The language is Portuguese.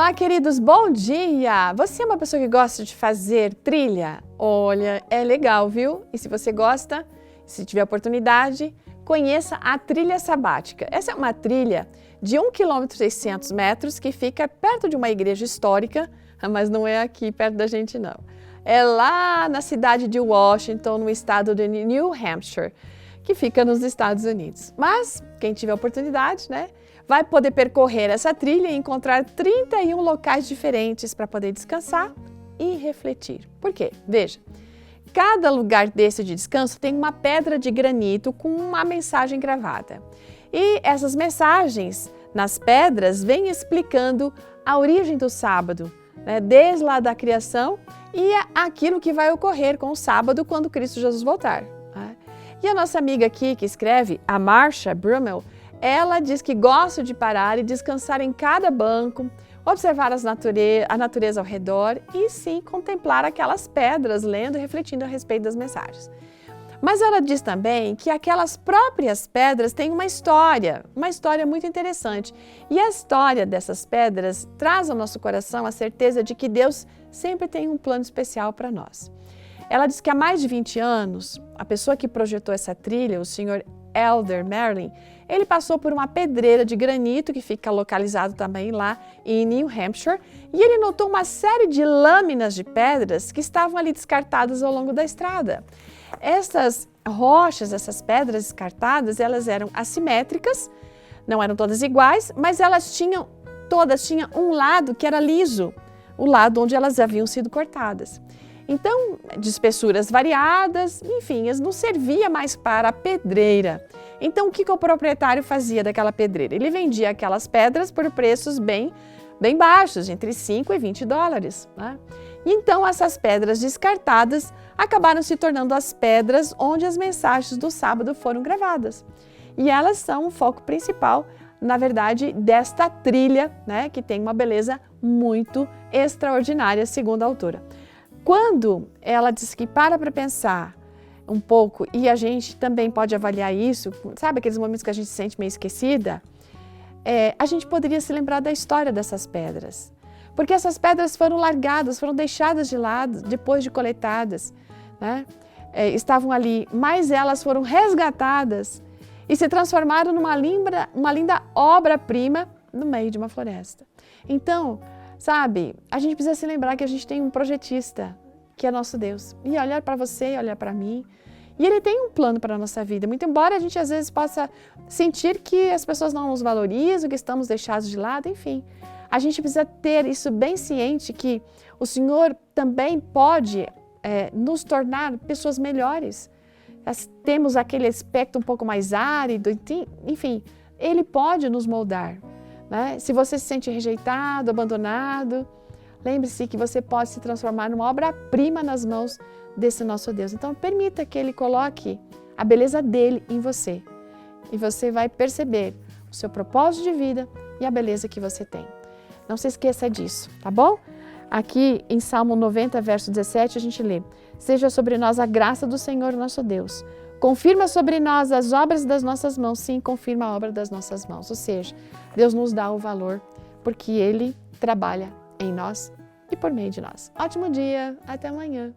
Olá, queridos, bom dia! Você é uma pessoa que gosta de fazer trilha? Olha, é legal, viu? E se você gosta, se tiver oportunidade, conheça a trilha sabática. Essa é uma trilha de 1,6 km que fica perto de uma igreja histórica, mas não é aqui perto da gente, não. É lá na cidade de Washington, no estado de New Hampshire, que fica nos Estados Unidos. Mas, quem tiver oportunidade, né, vai poder percorrer essa trilha e encontrar 31 locais diferentes para poder descansar e refletir. Por quê? Veja, cada lugar desse de descanso tem uma pedra de granito com uma mensagem gravada. E essas mensagens nas pedras vêm explicando a origem do sábado, né, desde lá da criação e aquilo que vai ocorrer com o sábado quando Cristo Jesus voltar. Né? E a nossa amiga aqui que escreve, a Marsha Brummel, ela diz que gosta de parar e descansar em cada banco, observar a natureza ao redor e sim contemplar aquelas pedras, lendo e refletindo a respeito das mensagens. Mas ela diz também que aquelas próprias pedras têm uma história muito interessante. E a história dessas pedras traz ao nosso coração a certeza de que Deus sempre tem um plano especial para nós. Ela diz que há mais de 20 anos, a pessoa que projetou essa trilha, o Sr. Elder Merlin, ele passou por uma pedreira de granito que fica localizado também lá em New Hampshire e ele notou uma série de lâminas de pedras que estavam ali descartadas ao longo da estrada. Essas rochas, essas pedras descartadas, elas eram assimétricas, não eram todas iguais, mas todas tinham um lado que era liso, o lado onde elas haviam sido cortadas. Então, de espessuras variadas, enfim, eles não servia mais para a pedreira. Então, o que o proprietário fazia daquela pedreira? Ele vendia aquelas pedras por preços bem baixos, entre 5 e 20 dólares. Né? E então, essas pedras descartadas acabaram se tornando as pedras onde as mensagens do sábado foram gravadas. E elas são o foco principal, na verdade, desta trilha, né, que tem uma beleza muito extraordinária, segundo a autora. Quando ela diz que para pensar um pouco, e a gente também pode avaliar isso, sabe aqueles momentos que a gente se sente meio esquecida? A gente poderia se lembrar da história dessas pedras. Porque essas pedras foram largadas, foram deixadas de lado depois de coletadas, né? Estavam ali, mas elas foram resgatadas e se transformaram numa linda obra-prima no meio de uma floresta. Então, sabe, a gente precisa se lembrar que a gente tem um projetista, que é nosso Deus. E olhar para você, olhar para mim. E Ele tem um plano para a nossa vida. Muito embora a gente às vezes possa sentir que as pessoas não nos valorizam, que estamos deixados de lado, enfim. A gente precisa ter isso bem ciente que o Senhor também pode nos tornar pessoas melhores. Temos aquele aspecto um pouco mais árido, enfim, Ele pode nos moldar. Né? Se você se sente rejeitado, abandonado, lembre-se que você pode se transformar numa obra-prima nas mãos desse nosso Deus. Então, permita que Ele coloque a beleza dEle em você. E você vai perceber o seu propósito de vida e a beleza que você tem. Não se esqueça disso, tá bom? Aqui em Salmo 90, verso 17, a gente lê: Seja sobre nós a graça do Senhor nosso Deus. Confirma sobre nós as obras das nossas mãos. Sim, confirma a obra das nossas mãos. Ou seja, Deus nos dá o valor porque Ele trabalha em nós e por meio de nós. Ótimo dia, até amanhã.